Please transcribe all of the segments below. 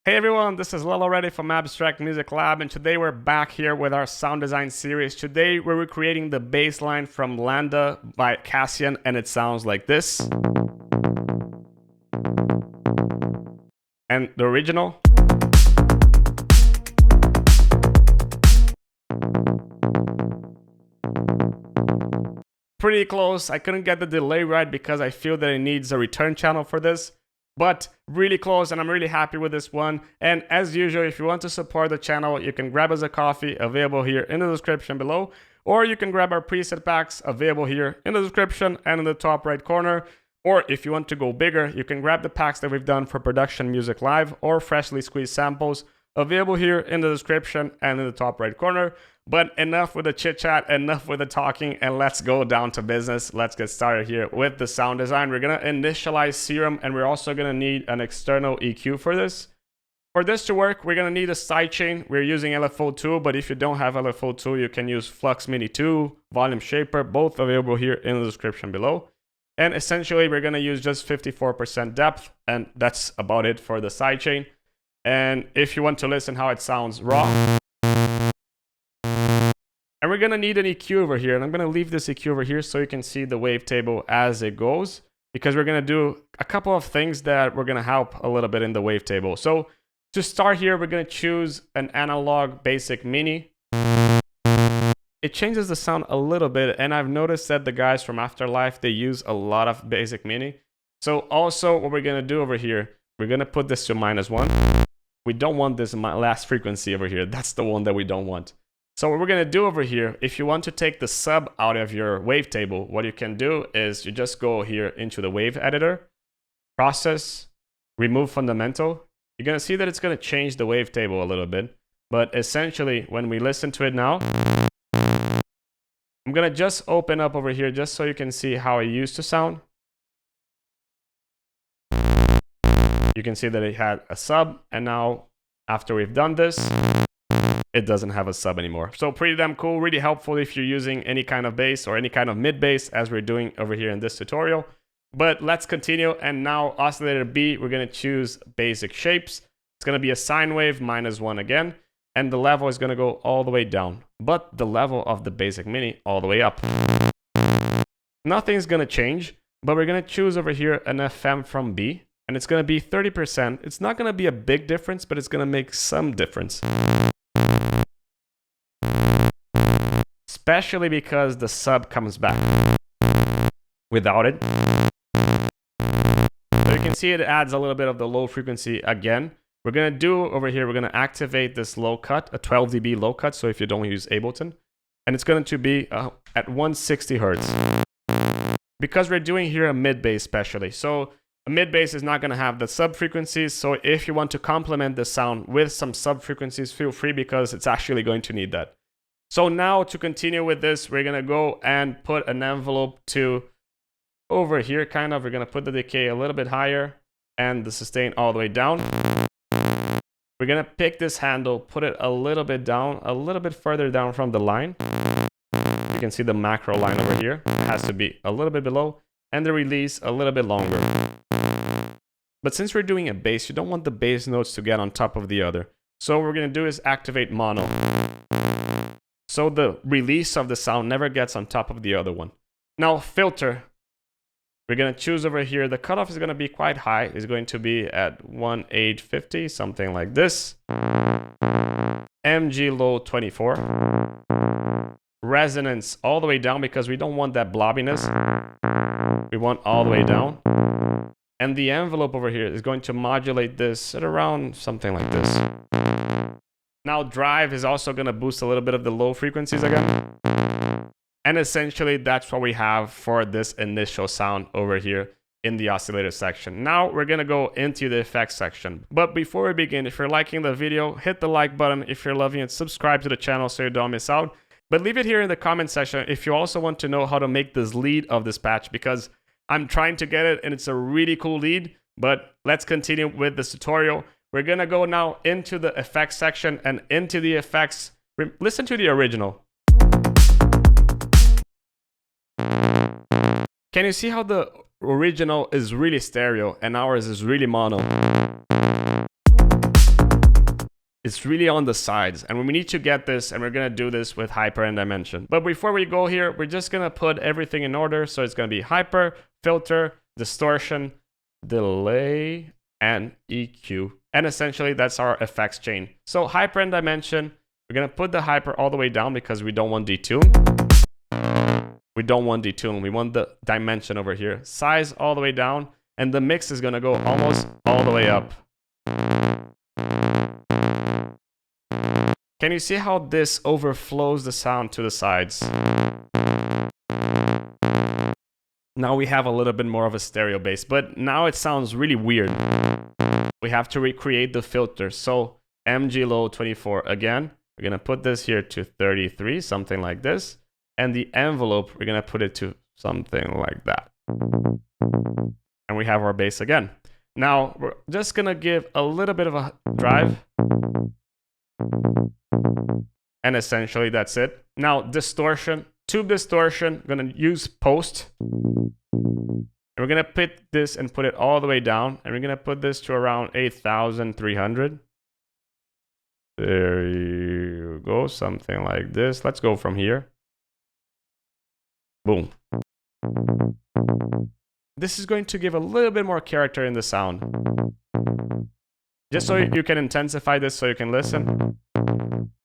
Hey everyone, this is Lil already from Abstrakt Music Lab, and today we're back here with our sound design series. Today we're recreating the bass line from Landa by Cassian, and it sounds like this. And the original. Pretty close. I couldn't get the delay right because I feel that it needs a return channel for this. But really close, and I'm really happy with this one. And as usual, if you want to support the channel, you can grab us a coffee available here in the description below, or you can grab our preset packs available here in the description and in the top right corner. Or if you want to go bigger, you can grab the packs that we've done for production music live or freshly squeezed samples available here in the description and in the top right corner. But enough with the chit chat, enough with the talking, and let's go down to business. Let's get started here with the sound design. We're gonna initialize Serum, and we're also gonna need an external EQ for this. For this to work, we're gonna need a sidechain. We're using LFO2, but if you don't have LFO2, you can use Flux Mini 2, Volume Shaper, both available here in the description below. And essentially, we're gonna use just 54% depth, and that's about it for the sidechain. And if you want to listen how it sounds raw, and we're gonna need an EQ over here, and I'm gonna leave this EQ over here so you can see the wavetable as it goes, because we're gonna do a couple of things that we're gonna help a little bit in the wavetable. So to start here, we're gonna choose an analog basic mini. It changes the sound a little bit, and I've noticed that the guys from Afterlife, they use a lot of basic mini. So also what we're gonna do over here, we're gonna put this to -1. We don't want this last frequency over here. That's the one that we don't want. So what we're gonna do over here, if you want to take the sub out of your wavetable, what you can do is you just go here into the wave editor, process, remove fundamental. You're gonna see that it's gonna change the wavetable a little bit. But essentially, when we listen to it now, I'm gonna just open up over here just so you can see how it used to sound. You can see that it had a sub, and now after we've done this, it doesn't have a sub anymore. So pretty damn cool, really helpful if you're using any kind of bass or any kind of mid bass as we're doing over here in this tutorial. But let's continue, and now oscillator B, we're gonna choose basic shapes. It's gonna be a sine wave -1 again, and the level is gonna go all the way down, but the level of the basic mini all the way up. Nothing's gonna change, but we're gonna choose over here an FM from B, and it's gonna be 30%. It's not gonna be a big difference, but it's gonna make some difference. Especially because the sub comes back. Without it, so you can see it adds a little bit of the low frequency again. We're gonna do over here, we're gonna activate this low cut, a 12 dB low cut, so if you don't use Ableton, and it's going to be at 160 Hertz. Because we're doing here a mid bass especially, so a mid bass is not gonna have the sub frequencies, so if you want to complement the sound with some sub frequencies, feel free, because it's actually going to need that. So now to continue with this, we're gonna go and put an envelope to over here, kind of. We're gonna put the decay a little bit higher and the sustain all the way down. We're gonna pick this handle, put it a little bit down, a little bit further down from the line. You can see the macro line over here. It has to be a little bit below, and the release a little bit longer. But since we're doing a bass, you don't want the bass notes to get on top of the other. So what we're gonna do is activate mono. So the release of the sound never gets on top of the other one. Now filter, we're gonna choose over here, the cutoff is gonna be quite high. It's going to be at 1850, something like this. MG low 24. Resonance all the way down, because we don't want that blobbiness. We want all the way down. And the envelope over here is going to modulate this at around something like this. Now drive is also going to boost a little bit of the low frequencies again. And essentially that's what we have for this initial sound over here in the oscillator section. Now we're going to go into the effects section. But before we begin, if you're liking the video, hit the like button. If you're loving it, subscribe to the channel so you don't miss out. But leave it here in the comment section if you also want to know how to make this lead of this patch, because I'm trying to get it and it's a really cool lead. But let's continue with this tutorial. We're gonna go now into the effects section, and into the effects, listen to the original. Can you see how the original is really stereo and ours is really mono? It's really on the sides, and we need to get this, and we're gonna do this with hyper and dimension. But before we go here, we're just gonna put everything in order. So it's gonna be hyper, filter, distortion, delay, and EQ. And essentially that's our effects chain. So hyper and dimension, we're gonna put the hyper all the way down because we don't want detune. We don't want detune, we want the dimension over here. Size all the way down, and the mix is gonna go almost all the way up. Can you see how this overflows the sound to the sides? Now we have a little bit more of a stereo bass, but now it sounds really weird. We have to recreate the filter. So MG low 24 again. We're gonna put this here to 33, something like this. And the envelope, we're gonna put it to something like that. And we have our bass again. Now we're just gonna give a little bit of a drive. And essentially that's it. Now distortion, tube distortion, I'm gonna use post. And we're gonna put this and put it all the way down. And we're gonna put this to around 8,300. There you go, something like this. Let's go from here. Boom. This is going to give a little bit more character in the sound. Just so you can intensify this so you can listen.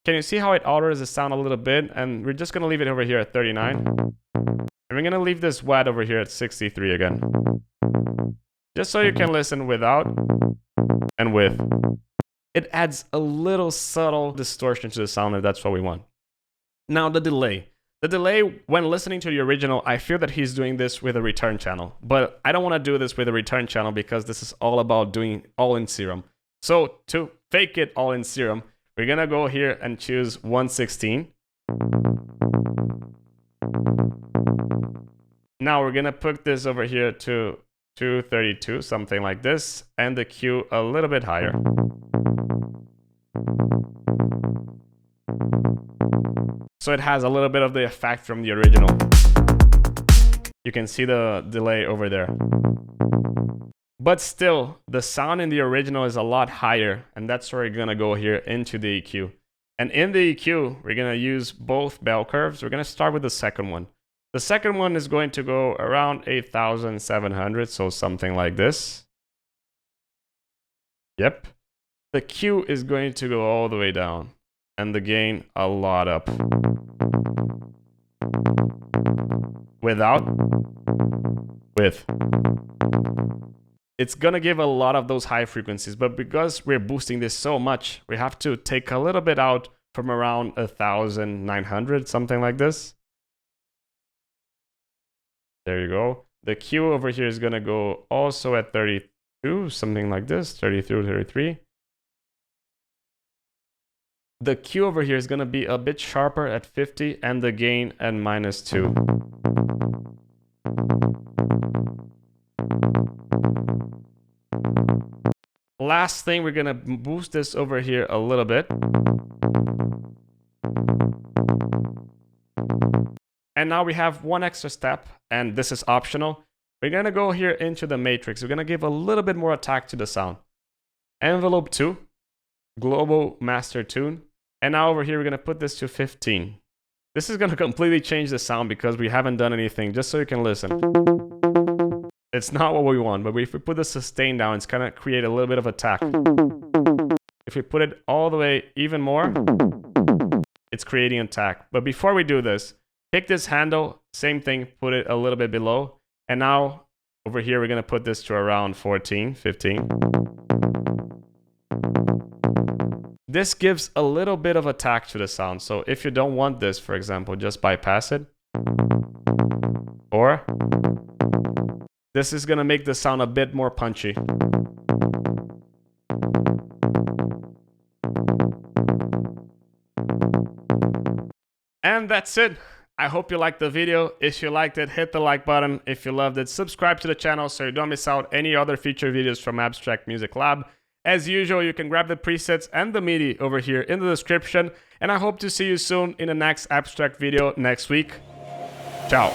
Can you see how it alters the sound a little bit? And we're just going to leave it over here at 39. And we're going to leave this wet over here at 63 again. Just so you can listen without and with. It adds a little subtle distortion to the sound if that's what we want. Now the delay. The delay, when listening to the original, I feel that he's doing this with a return channel. But I don't want to do this with a return channel because this is all about doing all in serum. So to fake it all in serum, we're going to go here and choose 116. Now we're going to put this over here to 232, something like this, and the Q a little bit higher. So it has a little bit of the effect from the original. You can see the delay over there. But still, the sound in the original is a lot higher, and that's where we're gonna go here into the EQ. And in the EQ, we're gonna use both bell curves. We're gonna start with the second one. The second one is going to go around 8,700, so something like this. Yep. The Q is going to go all the way down, and the gain a lot up. Without, with. It's gonna give a lot of those high frequencies, but because we're boosting this so much, we have to take a little bit out from around 1,900, something like this. There you go. The Q over here is gonna go also at 32, something like this, 32, 33. The Q over here is gonna be a bit sharper at 50, and the gain at -2. Last thing, we're gonna boost this over here a little bit. And now we have one extra step, and this is optional. We're gonna go here into the matrix. We're gonna give a little bit more attack to the sound. Envelope 2, global master tune. And now over here, we're gonna put this to 15. This is gonna completely change the sound because we haven't done anything, just so you can listen. It's not what we want, but if we put the sustain down, it's gonna create a little bit of attack. If we put it all the way even more, it's creating attack. But before we do this, pick this handle, same thing, put it a little bit below. And now over here, we're gonna put this to around 14, 15. This gives a little bit of attack to the sound. So if you don't want this, for example, just bypass it. Or this is gonna make the sound a bit more punchy. And that's it. I hope you liked the video. If you liked it, hit the like button. If you loved it, subscribe to the channel so you don't miss out any other feature videos from Abstrakt Music Lab. As usual, you can grab the presets and the MIDI over here in the description. And I hope to see you soon in the next Abstrakt video next week. Ciao.